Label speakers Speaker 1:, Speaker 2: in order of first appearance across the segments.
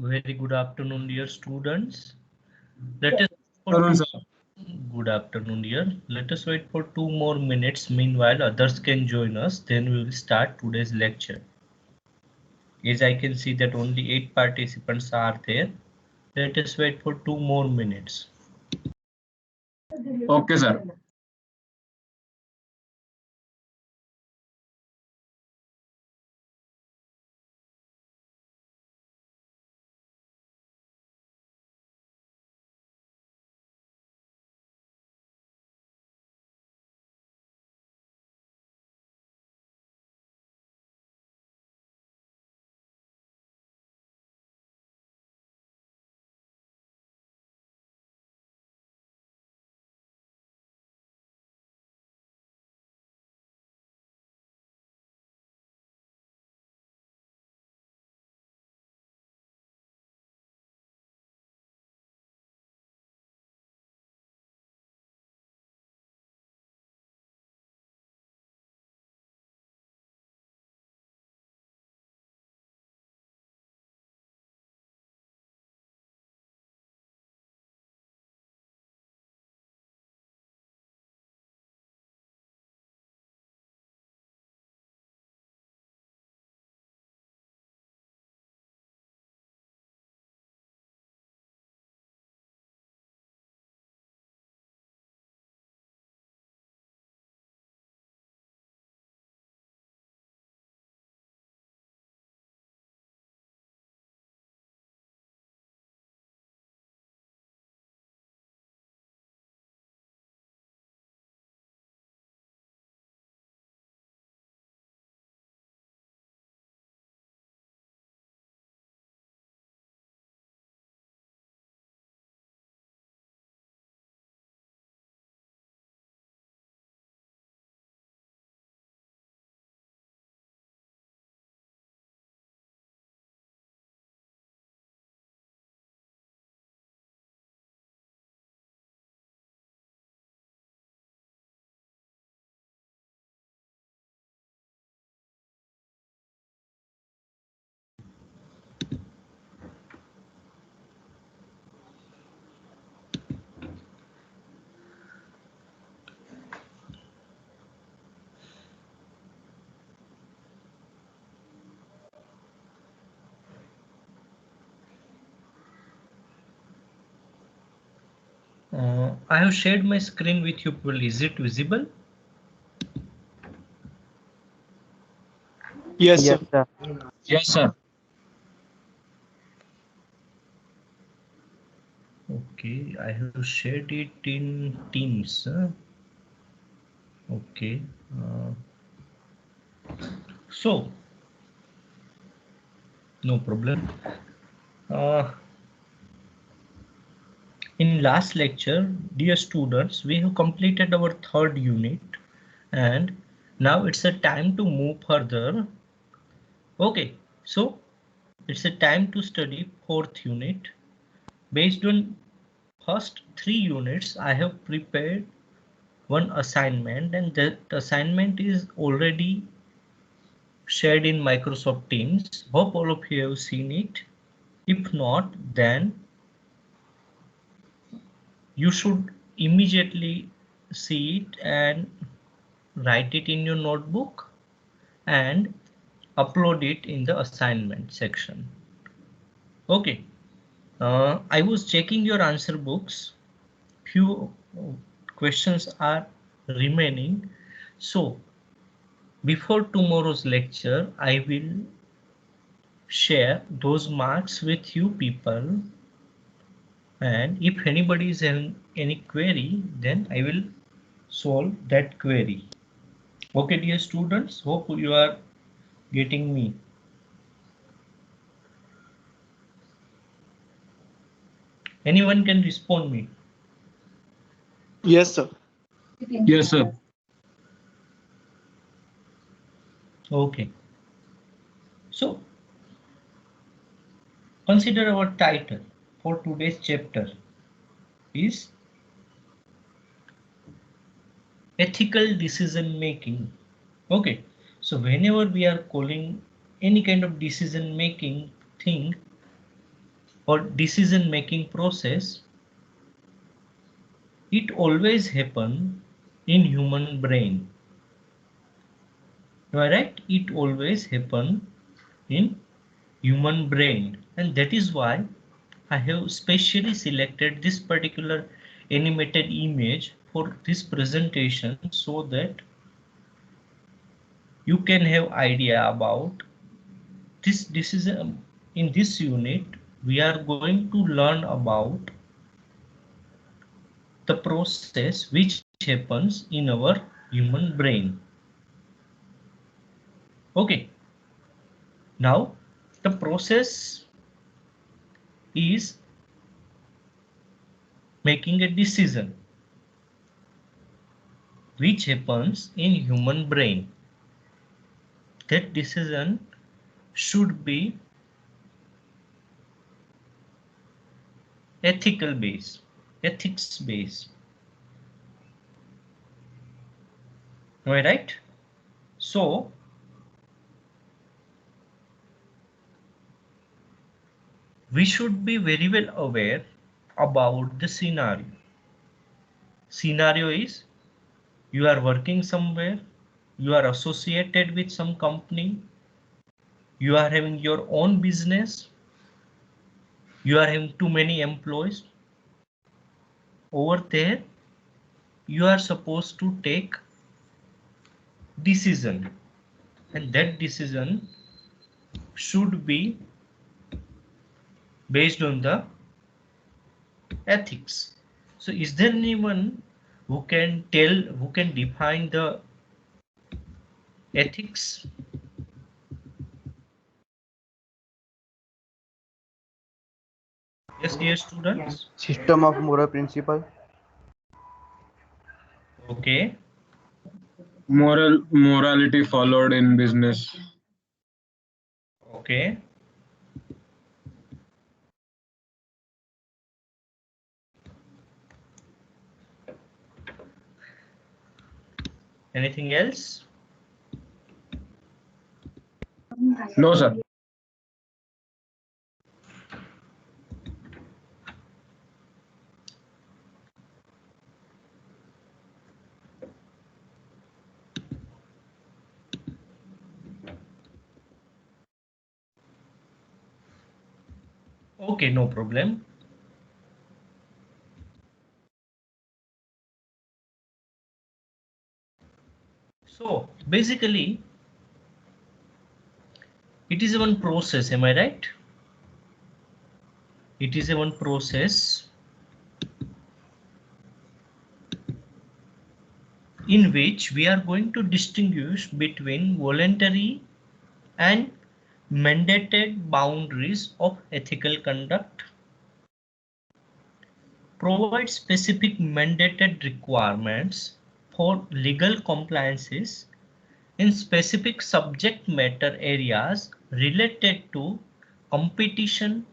Speaker 1: Very good afternoon, dear students. Let us Good afternoon, dear. Let us wait for 2 more minutes. Meanwhile, others can join us. Then we will start today's lecture. As I can see that only 8 participants are there. Let us wait for 2 more minutes.
Speaker 2: Okay, sir.
Speaker 1: I have shared my screen with you. Is it visible?
Speaker 2: Yes, sir. Yes, sir.
Speaker 1: Okay, I have shared it in Teams. Okay. So, no problem. In last lecture, dear students, we have completed our third unit and now it's a time to move further. Okay, so it's a time to study fourth unit. Based on first 3 units, I have prepared one assignment and that assignment is already shared in Microsoft Teams. Hope all of you have seen it. If not, then you should immediately see it and write it in your notebook and upload it in the assignment section. Okay, I was checking your answer books. Few questions are remaining. So before tomorrow's lecture, I will share those marks with you people. And if anybody is in any query, then I will solve that query. Okay, dear students, hope you are getting me. Anyone can respond me.
Speaker 2: Yes, sir. Yes, sir.
Speaker 1: Okay. So consider our title for today's chapter is ethical decision making. Okay. So whenever we are calling any kind of decision making thing, or decision making process, it always happen in human brain. Am I right? It always happen in human brain, and that is why I have specially selected this particular animated image for this presentation so that you can have idea about this decision. In this unit, we are going to learn about the process which happens in our human brain. Okay, now the process is making a decision which happens in human brain. That decision should be ethical base, ethics base. Am I right? So we should be very well aware about the scenario. Scenario is you are working somewhere, you are associated with some company, you are having your own business, you are having too many employees. Over there, you are supposed to take decision, and that decision should be based on the ethics. So is there anyone who can define the ethics? Yes, dear students.
Speaker 3: System of moral principle.
Speaker 1: Okay.
Speaker 2: Morality followed in business.
Speaker 1: Okay. Anything else?
Speaker 2: No, sir.
Speaker 1: Okay, no problem. So basically, it is one process, am I right? It is one process in which we are going to distinguish between voluntary and mandated boundaries of ethical conduct, provide specific mandated requirements for legal compliances in specific subject matter areas related to competition,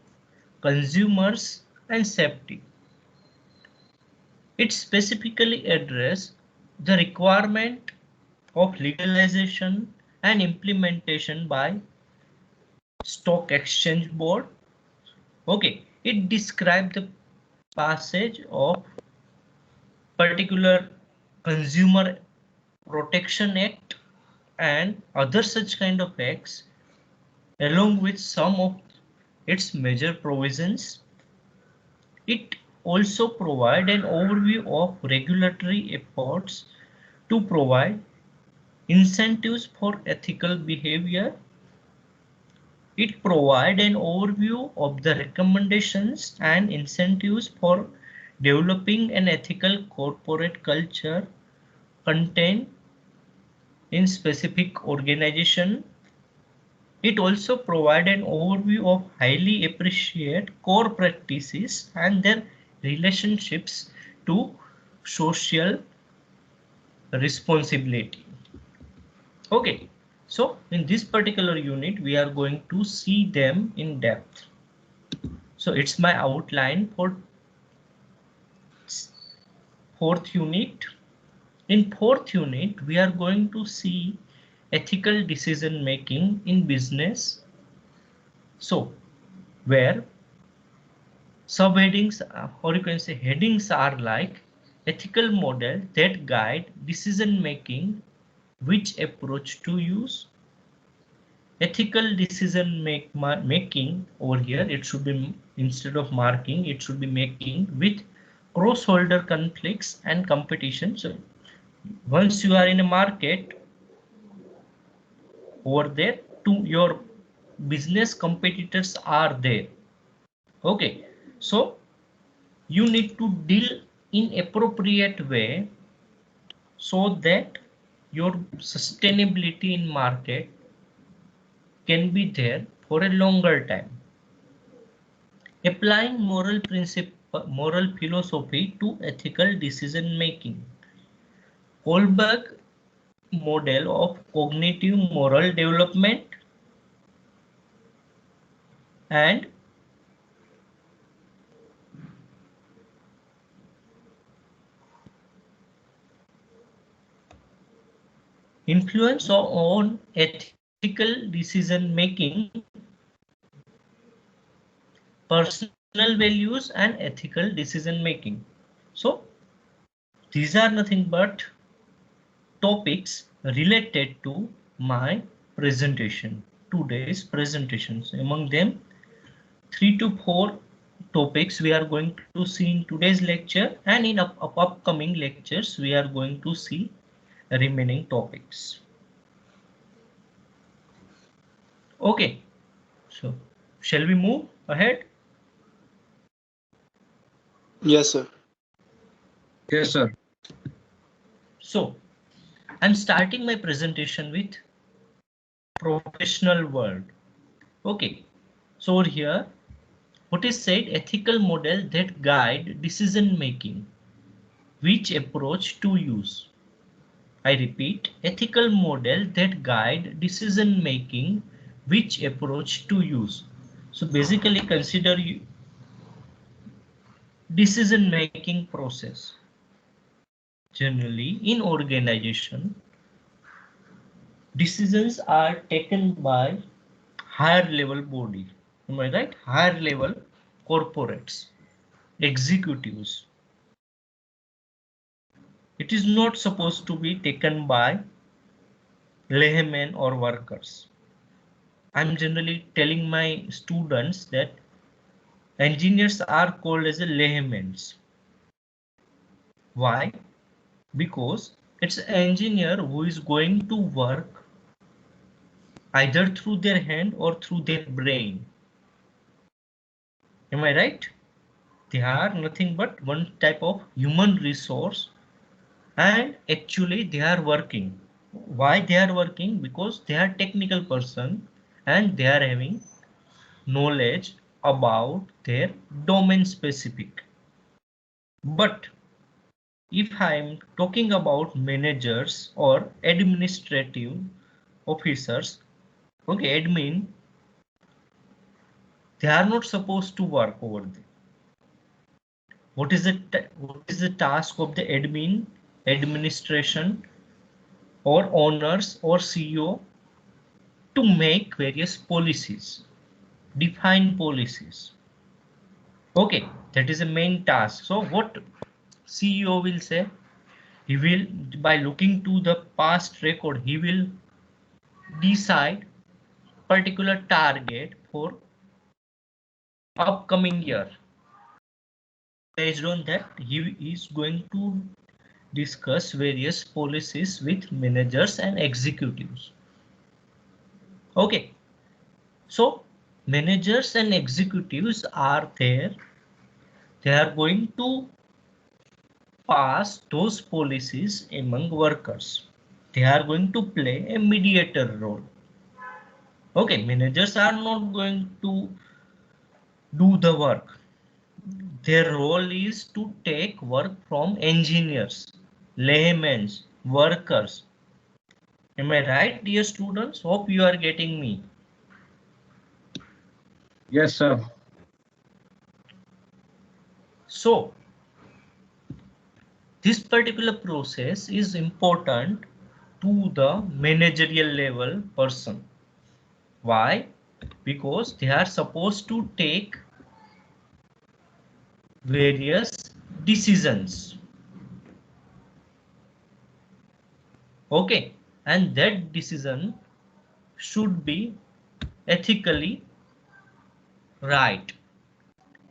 Speaker 1: consumers, and safety. It specifically addresses the requirement of legalization and implementation by Stock Exchange Board. Okay, it describes the passage of particular Consumer Protection Act and other such kind of acts, along with some of its major provisions. It also provides an overview of regulatory efforts to provide incentives for ethical behavior. It provides an overview of the recommendations and incentives for developing an ethical corporate culture contained in specific organization. It also provides an overview of highly appreciated core practices and their relationships to social responsibility. Okay, so in this particular unit, we are going to see them in depth. So it's my outline for fourth unit. In fourth unit, we are going to see ethical decision making in business. So where Subheadings or you can say headings are like ethical model that guide decision making, which approach to use. Ethical decision making over here, it should be instead of marking, it should be making with cross-holder conflicts and competition. So once you are in a market over there, to your business competitors are there. Okay, so you need to deal in appropriate way so that your sustainability in market can be there for a longer time. Applying moral philosophy to ethical decision making. Kohlberg model of cognitive moral development and influence on ethical decision making, personal values and ethical decision making. So these are nothing but topics related to my presentation, today's presentations. Among them, 3 to 4 topics we are going to see in today's lecture, and in upcoming lectures we are going to see remaining topics. Okay, so shall we move ahead?
Speaker 4: Yes, sir.
Speaker 2: Yes, sir.
Speaker 1: So I'm starting my presentation with professional world. Okay, so over here what is said, ethical model that guide decision making, which approach to use. I repeat, ethical model that guide decision making, which approach to use. So basically consider decision making process. Generally in organization, decisions are taken by higher level body. Am I right? Higher level corporates, executives. It is not supposed to be taken by laymen or workers. I'm generally telling my students that engineers are called as a laymen. Why? Because it's an engineer who is going to work either through their hand or through their brain. Am I right? They are nothing but one type of human resource, and actually they are working. Why they are working? Because they are technical person and they are having knowledge about their domain specific. But if I am talking about managers or administrative officers, okay, admin, they are not supposed to work over there. What is the task of the admin, administration, or owners or CEO? To make various policies, define policies. Okay, that is the main task. So what CEO will say? He will, by looking to the past record, he will decide particular target for upcoming year. Based on that, he is going to discuss various policies with managers and executives. Okay, so managers and executives are there. They are going to pass those policies among workers. They are going to play a mediator role. Okay, managers are not going to do the work. Their role is to take work from engineers, laymen, workers. Am I right, dear students? Hope you are getting me.
Speaker 2: Yes, sir.
Speaker 1: So this particular process is important to the managerial level person. Why? Because they are supposed to take various decisions. Okay, and that decision should be ethically right.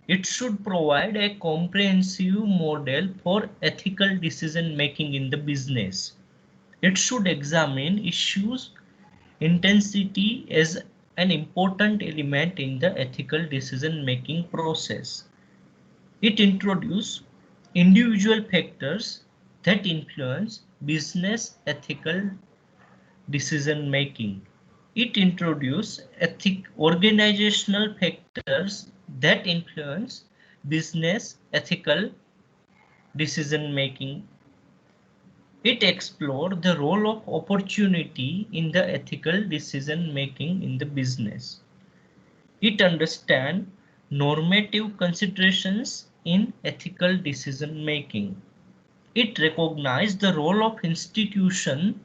Speaker 1: It should provide a comprehensive model for ethical decision making in the business. It should examine issues intensity as an important element in the ethical decision making process. It introduces individual factors that influence business ethical decision making. It introduces organizational factors that influence business ethical decision making. It explored the role of opportunity in the ethical decision making in the business. It understands normative considerations in ethical decision making. It recognizes the role of institution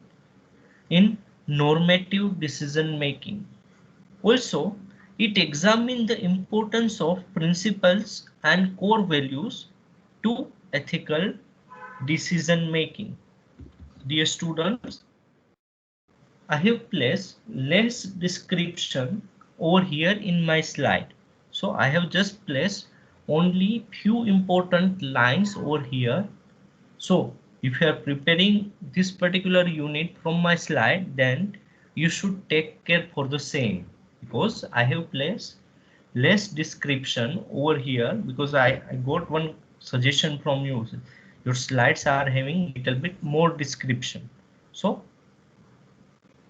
Speaker 1: in normative decision making. Also, it examines the importance of principles and core values to ethical decision making. Dear students, I have placed less description over here in my slide. So I have just placed only few important lines over here. So if you are preparing this particular unit from my slide, then you should take care for the same, because I have placed less description over here, because I got one suggestion from you. Your slides are having little bit more description. So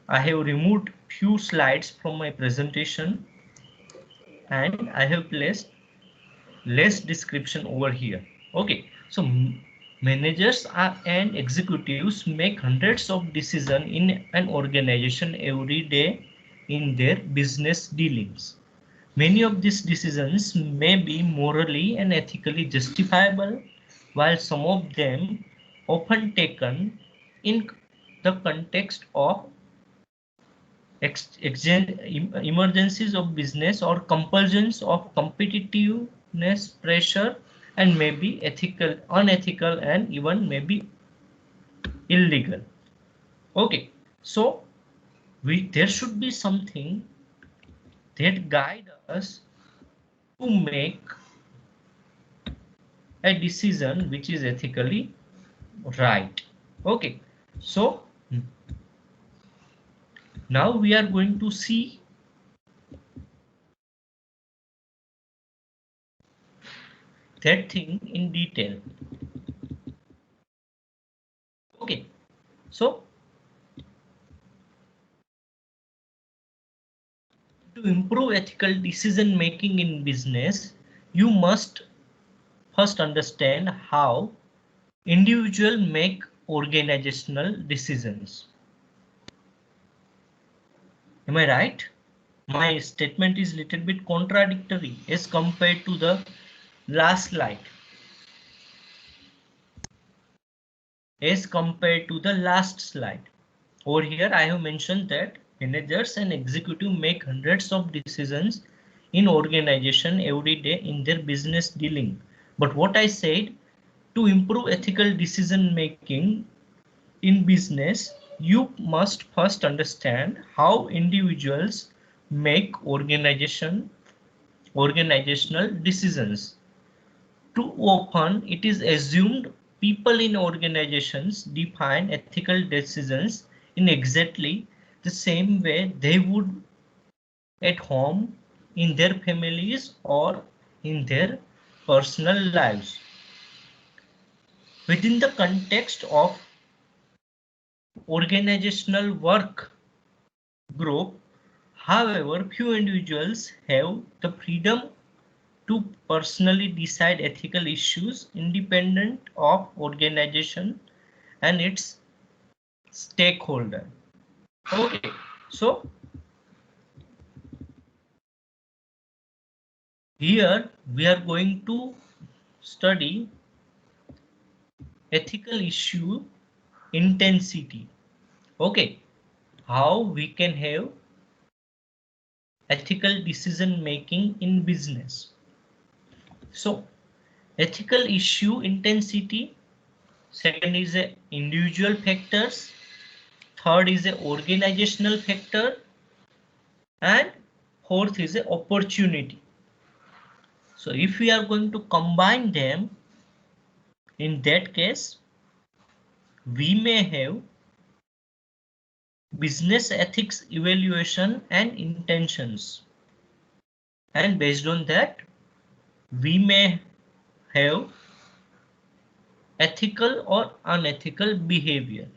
Speaker 1: I have removed few slides from my presentation and I have placed less description over here. Okay, so managers and executives make hundreds of decisions in an organization every day in their business dealings. Many of these decisions may be morally and ethically justifiable, while some of them often taken in the context of emergencies of business or compulsions of competitiveness pressure, and may be ethical, unethical, and even maybe illegal. Okay, so there should be something that guide us to make a decision which is ethically right. Okay, so now we are going to see that thing in detail. Okay, so to improve ethical decision making in business, you must first understand how individuals make organizational decisions. Am I right? My statement is little bit contradictory as compared to the last slide. As compared to the last slide. Over here, I have mentioned that managers and executives make hundreds of decisions in organization every day in their business dealing. But what I said, to improve ethical decision making in business, you must first understand how individuals make organizational decisions. Too often, it is assumed people in organizations define ethical decisions in exactly the same way they would at home, in their families, or in their personal lives. Within the context of organizational work group, however, few individuals have the freedom to personally decide ethical issues independent of organization and its stakeholder. Okay, so here we are going to study ethical issue intensity. Okay, how we can have ethical decision making in business. So ethical issue intensity. Second is a individual factors. Third is a organizational factor. And fourth is a opportunity. So if we are going to combine them, in that case, we may have business ethics evaluation and intentions. And based on that, we may have ethical or unethical behavior.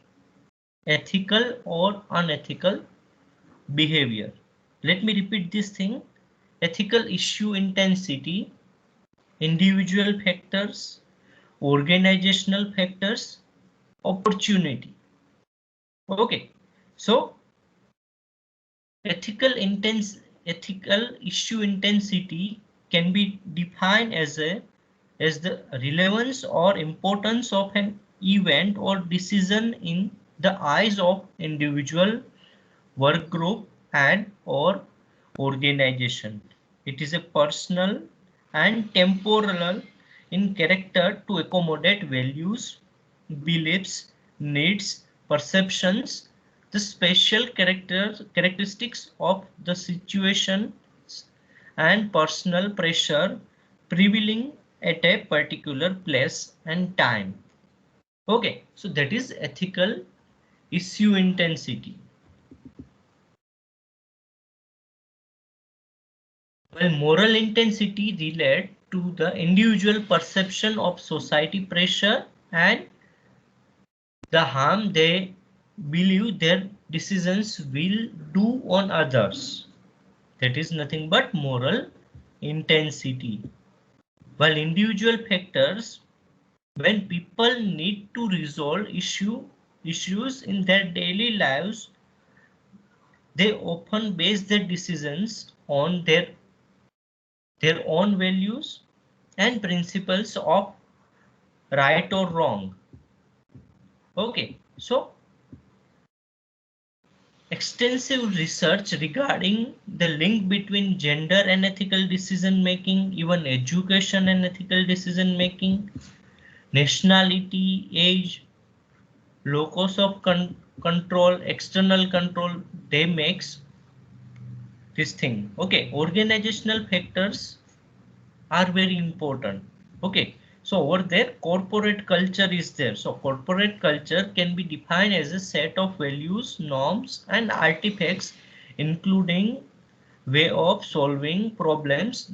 Speaker 1: Ethical or unethical behavior. Let me repeat this thing. Ethical issue intensity, individual factors, organizational factors, opportunity. Okay, so ethical issue intensity can be defined as the relevance or importance of an event or decision in the eyes of individual, work group, and or organization. It is a personal and temporal in character to accommodate values, beliefs, needs, perceptions, the special characteristics of the situation and personal pressure prevailing at a particular place and time. Okay, so that is ethical issue intensity. While moral intensity relates to the individual perception of society pressure and the harm they believe their decisions will do on others. That is nothing but moral intensity. While individual factors, when people need to resolve issues in their daily lives, they often base their decisions on their own values and principles of right or wrong. Okay, so extensive research regarding the link between gender and ethical decision making, even education and ethical decision making, nationality, age, locus of control, external control, they makes this thing. Okay, organizational factors are very important. Okay, so over there corporate culture is there. So corporate culture can be defined as a set of values, norms, and artifacts including way of solving problems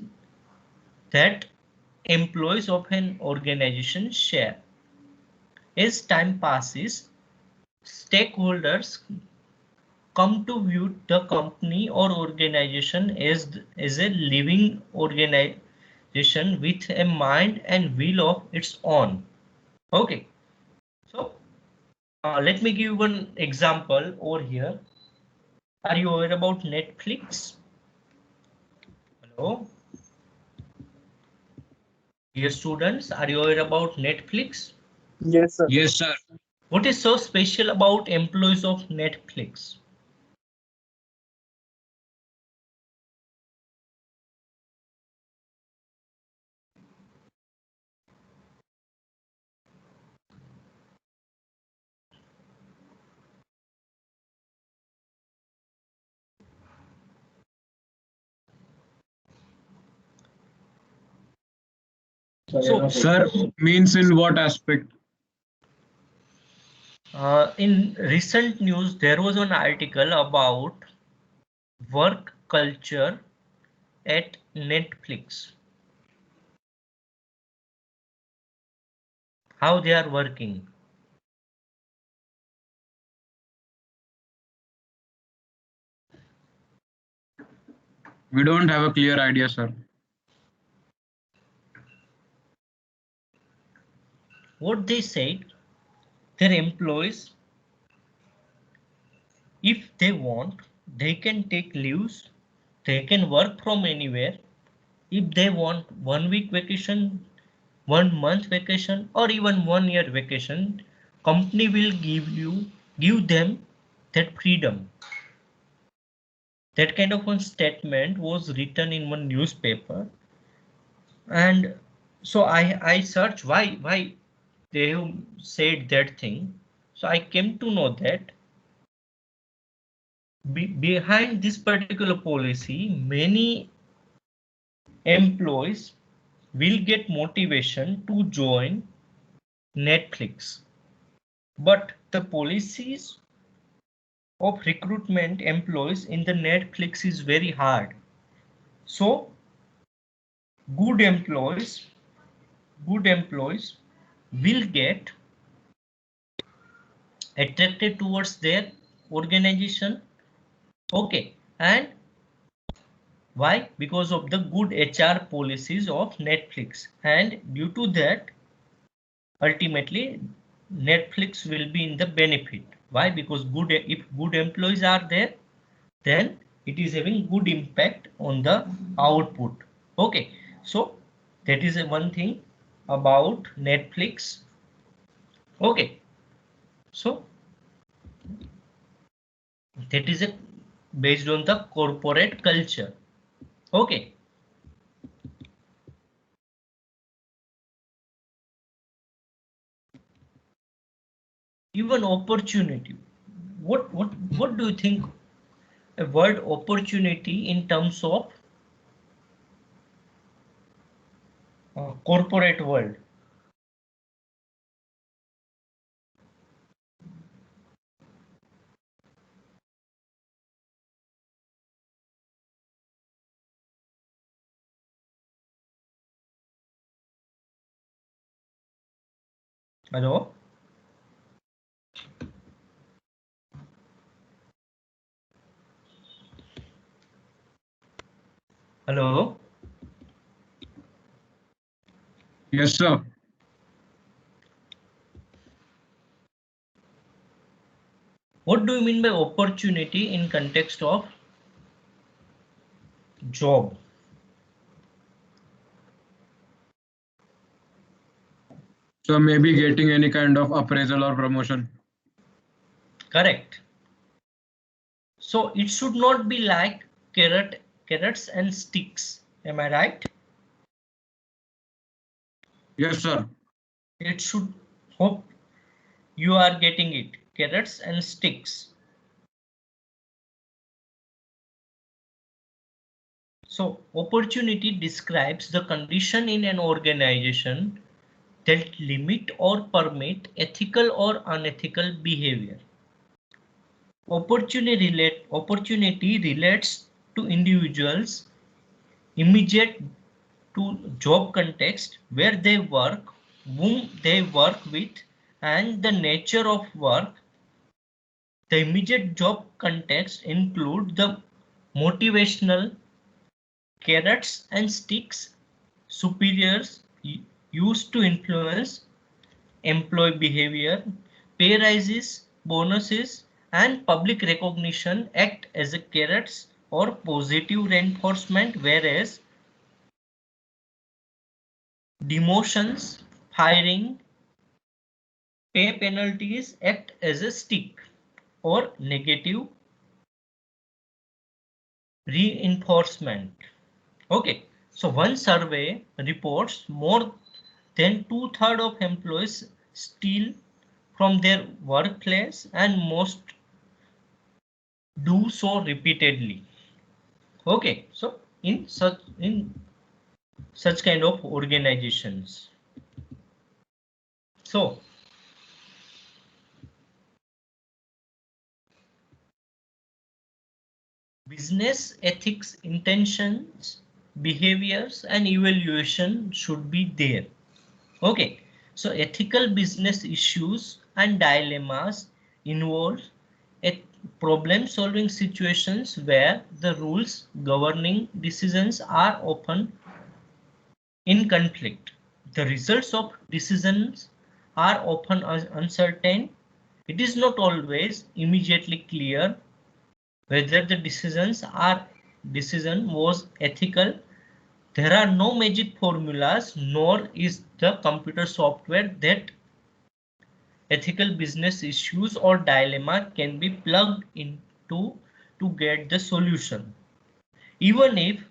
Speaker 1: that employees of an organization share. As time passes, stakeholders come to view the company or organization as a living organization with a mind and will of its own. Okay, so let me give one example over here. Are you aware about Netflix? Hello? Dear students, are you aware about Netflix?
Speaker 3: Yes, sir.
Speaker 2: Yes, sir.
Speaker 1: What is so special about employees of Netflix? So,
Speaker 2: Sir, means in what aspect?
Speaker 1: in recent news, there was an article about work culture at Netflix. How they are working.
Speaker 2: We don't have a clear idea, sir.
Speaker 1: What they said, their employees, if they want, they can take leaves, they can work from anywhere. If they want 1 week vacation, 1 month vacation, or even 1 year vacation, company will give them that freedom. That kind of one statement was written in one newspaper, and So I searched why they have said that thing. So I came to know that behind this particular policy, many employees will get motivation to join Netflix, but the policies of recruitment employees in the Netflix is very hard. So good employees will get attracted towards their organization. Okay, and why? Because of the good HR policies of Netflix, and due to that, ultimately Netflix will be in the benefit. Why? Because if good employees are there, then it is having good impact on the output. Okay, so that is one thing about Netflix. Okay, so that is based on the corporate culture. Okay. Even opportunity. What do you think a word opportunity in terms of corporate world? Hello? Hello?
Speaker 2: Yes, sir.
Speaker 1: What do you mean by opportunity in context of job?
Speaker 2: So maybe getting any kind of appraisal or promotion.
Speaker 1: Correct. So it should not be like carrots and sticks. Am I right?
Speaker 2: Yes, sir.
Speaker 1: It should, hope you are getting it. Carrots and sticks. So opportunity describes the condition in an organization that limit or permit ethical or unethical behavior. Opportunity relates to individuals immediate to job context, where they work, whom they work with, and the nature of work. The immediate job context include the motivational carrots and sticks superiors used to influence employee behavior. Pay rises, bonuses, and public recognition act as a carrots or positive reinforcement, whereas demotions, firing, pay penalties act as a stick or negative reinforcement. Okay, so one survey reports more than 2/3 of employees steal from their workplace, and most do so repeatedly. Okay, so in such kind of organizations. So business ethics, intentions, behaviors, and evaluation should be there. Okay, so ethical business issues and dilemmas involve problem-solving situations where the rules governing decisions are often in conflict. The results of decisions are often uncertain. It is not always immediately clear whether the decision was ethical. There are no magic formulas, nor is the computer software that ethical business issues or dilemma can be plugged into to get the solution. Even if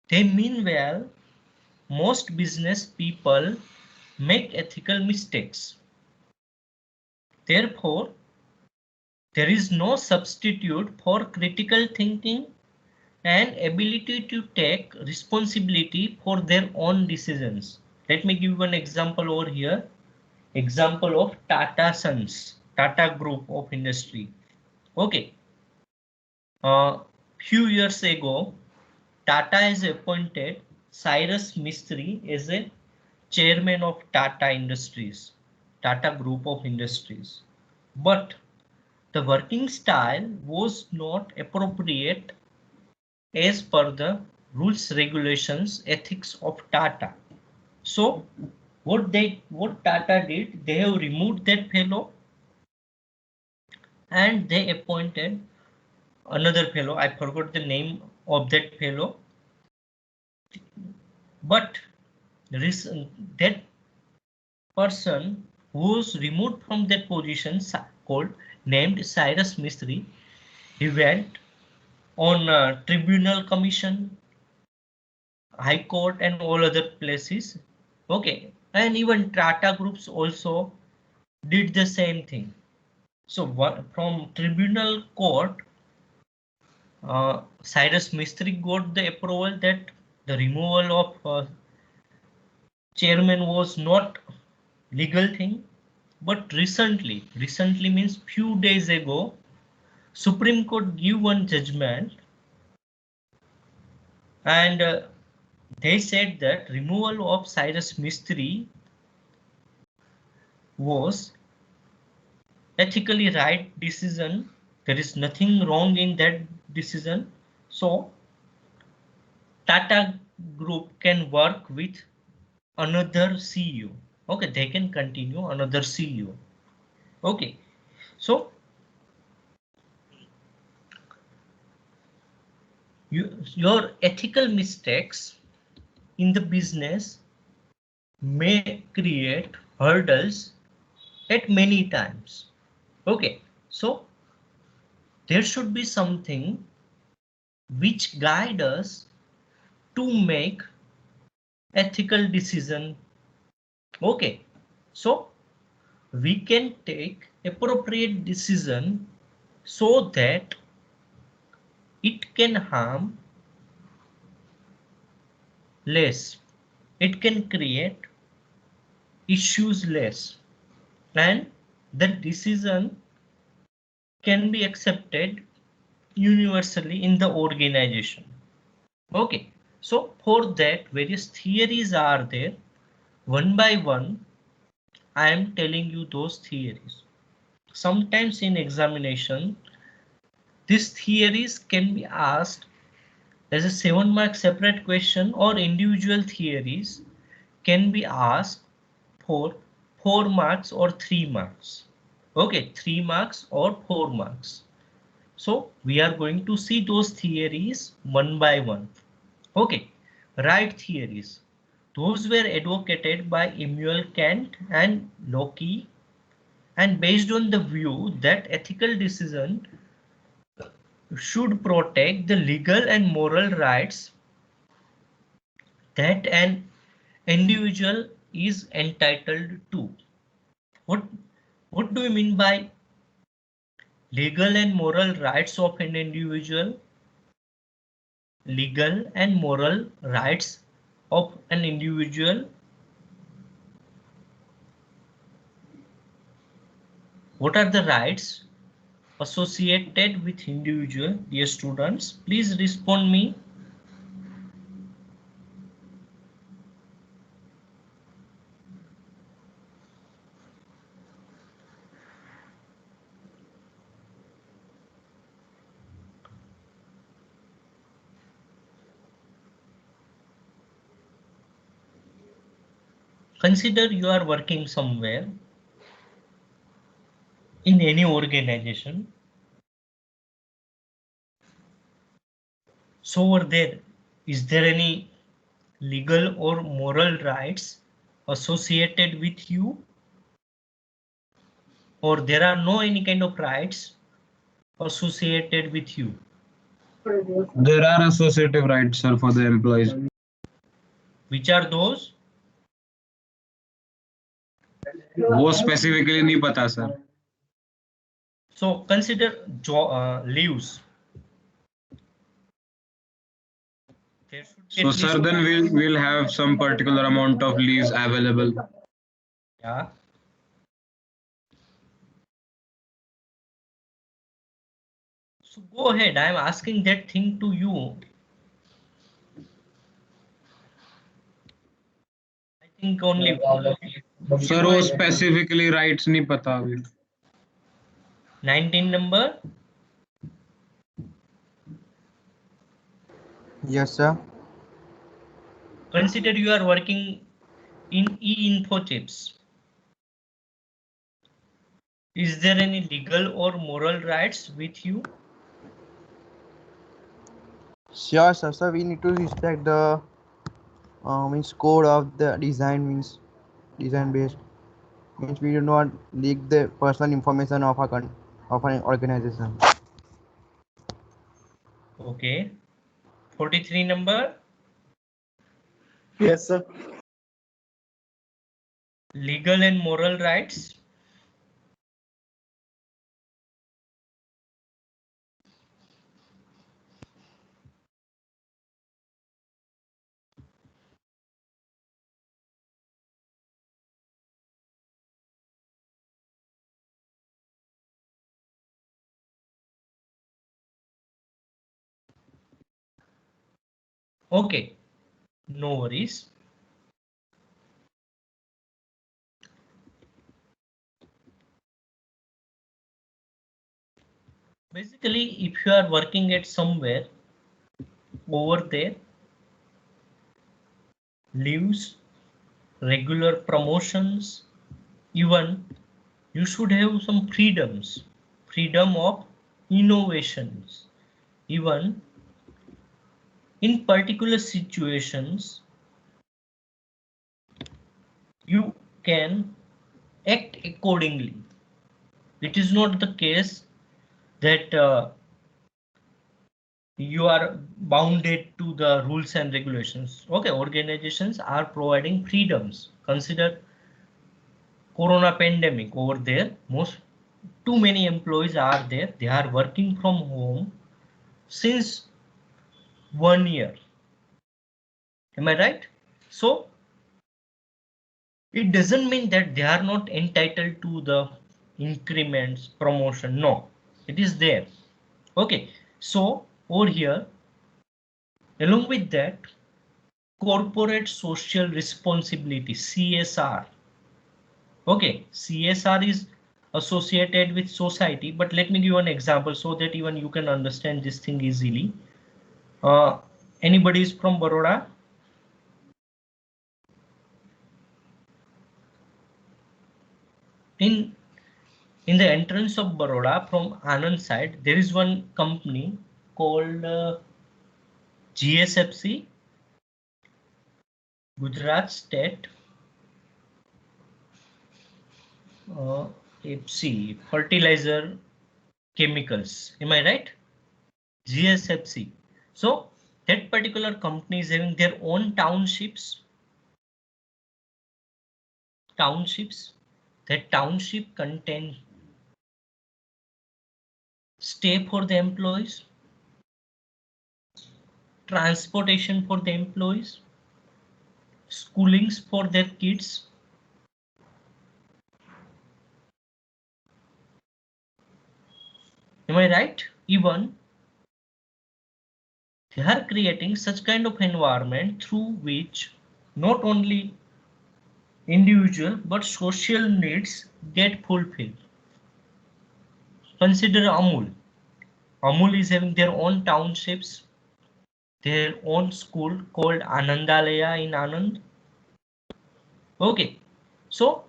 Speaker 1: they mean well, most business people make ethical mistakes. Therefore, there is no substitute for critical thinking and ability to take responsibility for their own decisions. Let me give one example over here. Example of Tata Sons, Tata Group of Industry. Okay. Few years ago, Tata has appointed Cyrus Mistry as a chairman of Tata Industries, Tata Group of Industries. But the working style was not appropriate as per the rules, regulations, ethics of Tata. So what Tata did, they have removed that fellow and they appointed another fellow. I forgot the name of that fellow, but that person who was removed from that position called named Cyrus Mistry. He went on tribunal commission, high court and all other places. Okay, and even Tata groups also did the same thing. So from tribunal court, Cyrus Mistry got the approval that the removal of chairman was not legal thing. But recently means few days ago, Supreme Court gave one judgment and they said that removal of Cyrus Mistry was ethically right decision. There is nothing wrong in that decision. So Tata Group can work with another CEO. Okay, they can continue another CEO. Okay, so your ethical mistakes in the business may create hurdles at many times. Okay, so there should be something which guide us to make ethical decision. Okay, so we can take appropriate decision so that it can harm less, it can create issues less, and the decision can be accepted universally in the organization. Okay, so for that various theories are there. One by one, I am telling you those theories. Sometimes in examination, these theories can be asked as a 7-mark separate question, or individual theories can be asked for 4 marks or 3 marks. Okay, 3 marks or 4 marks. So we are going to see those theories one by one. Okay, right theories. Those were advocated by Immanuel Kant and Locke, and based on the view that ethical decision should protect the legal and moral rights that an individual is entitled to. What do you mean by legal and moral rights of an individual? Legal and moral rights of an individual. What are the rights associated with individual? Dear students, please respond me. Consider you are working somewhere in any organization. So over there, is there any legal or moral rights associated with you? Or there are no any kind of rights associated with you?
Speaker 2: There are associative rights, sir, for the employees.
Speaker 1: Which are those?
Speaker 2: वो specifically नहीं पता sir.
Speaker 1: So consider leaves. There should be
Speaker 2: So
Speaker 1: at
Speaker 2: sir,
Speaker 1: least,
Speaker 2: then we'll have some particular amount of leaves available.
Speaker 1: yeah. So go ahead. I am asking that thing to you. I think only
Speaker 2: Sir, वो specifically writes नहीं पता अभी.
Speaker 1: 19 number.
Speaker 3: Yes, sir.
Speaker 1: Consider you are working in e-info chips. Is there any legal or moral rights with you?
Speaker 3: Sure, sir. So we need to respect the means code of the design, means design based, means we do not leak the personal information of of an organization.
Speaker 1: Okay. 43 number.
Speaker 4: Yes, sir.
Speaker 1: Legal and moral rights. Okay, no worries. Basically, if you are working at somewhere over there, leaves, regular promotions, even you should have some freedoms, freedom of innovations. Even in particular situations, you can act accordingly. It is not the case that you are bounded to the rules and regulations. Okay, organizations are providing freedoms. Consider corona pandemic over there. Too many employees are there. They are working from home since 1 year. Am I right? So it doesn't mean that they are not entitled to the increments, promotion. No, it is there. Okay, so over here, along with that, corporate social responsibility, CSR. Okay, CSR is associated with society, but let me give you an example so that even you can understand this thing easily. Anybody is from Baroda? In the entrance of Baroda from Anand side, there is one company called GSFC, Gujarat State FC, fertilizer chemicals. Am I right? GSFC. So that particular company is having their own townships. That township contain stay for the employees, transportation for the employees, schoolings for their kids. Am I right? Even they are creating such kind of environment through which not only individual but social needs get fulfilled. Consider Amul. Amul is having their own townships, their own school called Anandalaya in Anand. Okay, so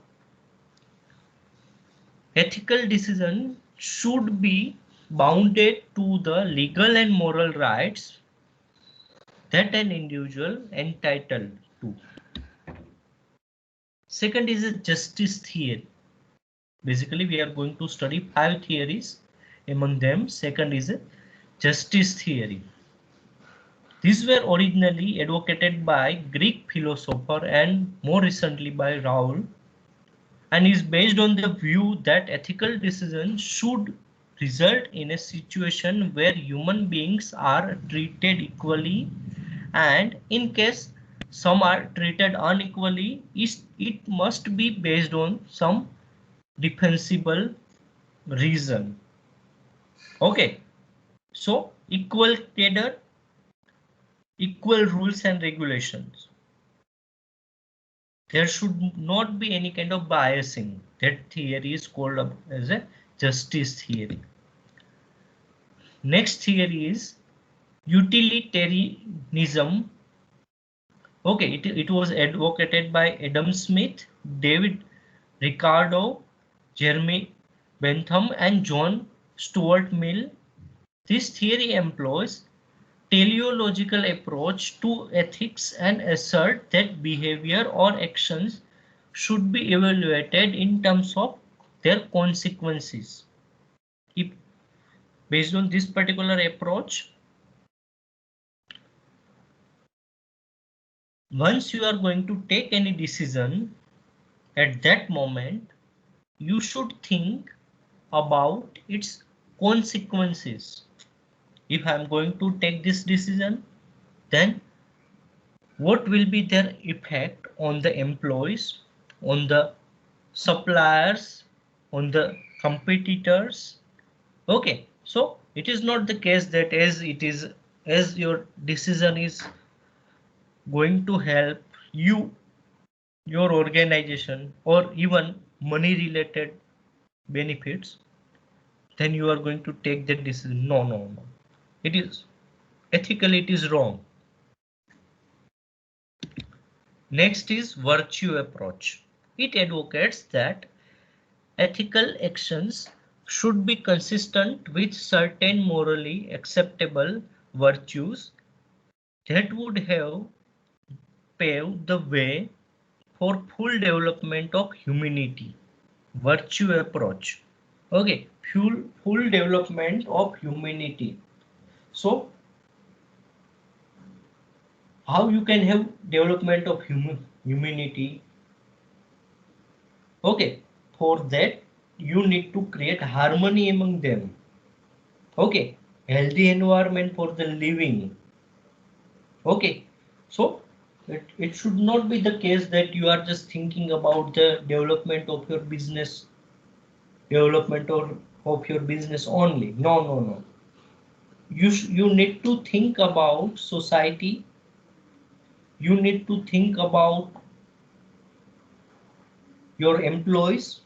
Speaker 1: ethical decision should be bounded to the legal and moral rights that an individual entitled to. Second is a justice theory. Basically, we are going to study 5 theories. Among them, second is a justice theory. These were originally advocated by Greek philosopher and more recently by Raoul, and is based on the view that ethical decisions should result in a situation where human beings are treated equally, and in case some are treated unequally, it must be based on some defensible reason. Okay, so equal cadre, equal rules and regulations. There should not be any kind of biasing. That theory is called as a justice theory. Next theory is utilitarianism. Okay, it was advocated by Adam Smith, David Ricardo, Jeremy Bentham, and John Stuart Mill. This theory employs teleological approach to ethics and assert that behavior or actions should be evaluated in terms of their consequences. If based on this particular approach, once you are going to take any decision, at that moment, you should think about its consequences. If I am going to take this decision, then what will be their effect on the employees, on the suppliers, on the competitors? Okay, so it is not the case that as your decision is going to help you, your organization, or even money related benefits, then you are going to take that decision. No, no, no. It is ethically, it is wrong. Next is virtue approach. It advocates that ethical actions should be consistent with certain morally acceptable virtues that would have paved the way for full development of humanity. Virtue approach. Okay, full development of humanity. So how you can have development of humanity? Okay, for that you need to create harmony among them. Okay, healthy environment for the living. Okay, so it should not be the case that you are just thinking about the development of your business, of your business only. No, no, no. You need to think about society. You need to think about your employees.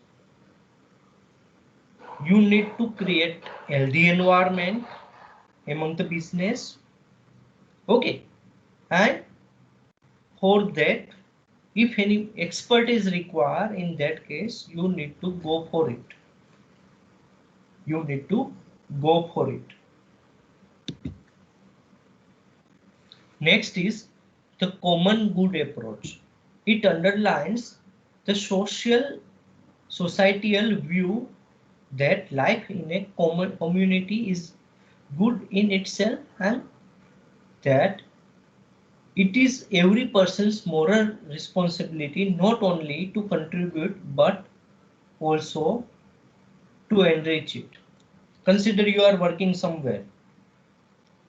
Speaker 1: You need to create healthy environment among the business. Okay, and for that, if any expert is required, in that case, you need to go for it. You need to go for it. Next is the common good approach. It underlines the societal view that life in a common community is good in itself, and that it is every person's moral responsibility not only to contribute but also to enrich it. Consider you are working somewhere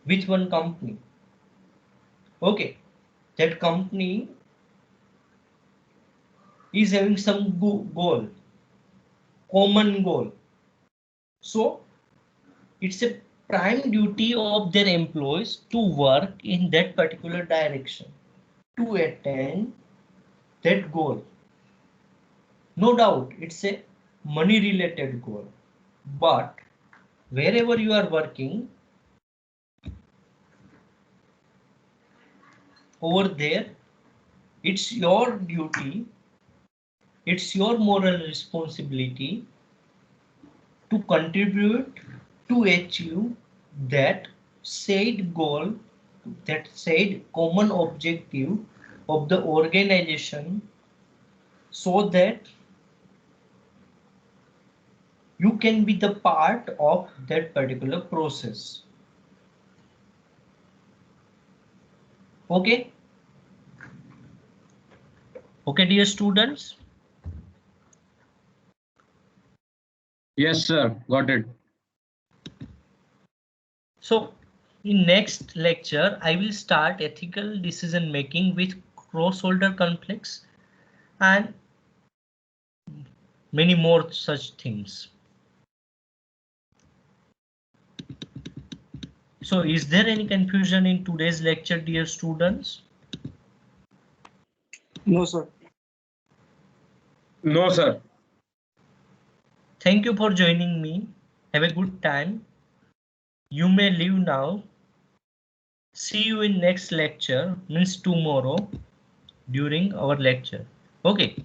Speaker 1: with one company. Okay, that company is having some goal, common goal. So it's a prime duty of their employees to work in that particular direction to attain that goal. No doubt it's a money related goal, but wherever you are working, over there, it's your duty, it's your moral responsibility to contribute to achieve that said goal, that said common objective of the organization, so that you can be the part of that particular process. Okay. Okay, dear students.
Speaker 2: Yes, sir. Got it.
Speaker 1: So in next lecture, I will start ethical decision making with cross-holder conflicts and many more such things. So is there any confusion in today's lecture, dear students?
Speaker 4: No, sir.
Speaker 2: No, sir.
Speaker 1: Thank you for joining me. Have a good time. You may leave now. See you in next lecture, means tomorrow during our lecture. Okay.